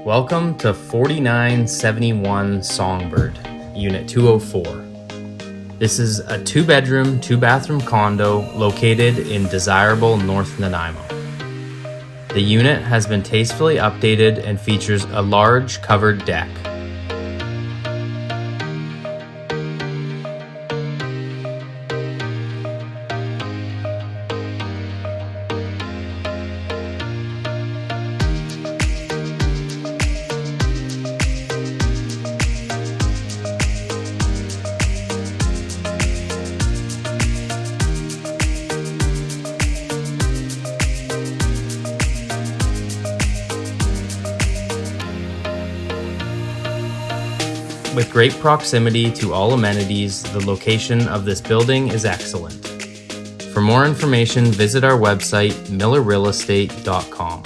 Welcome to 4971 Songbird, Unit 204. This is a 2-bedroom, 2-bathroom condo located in desirable North Nanaimo. The unit has been tastefully updated and features a large covered deck. With great proximity to all amenities, the location of this building is excellent. For more information, visit our website, millerrealestate.com.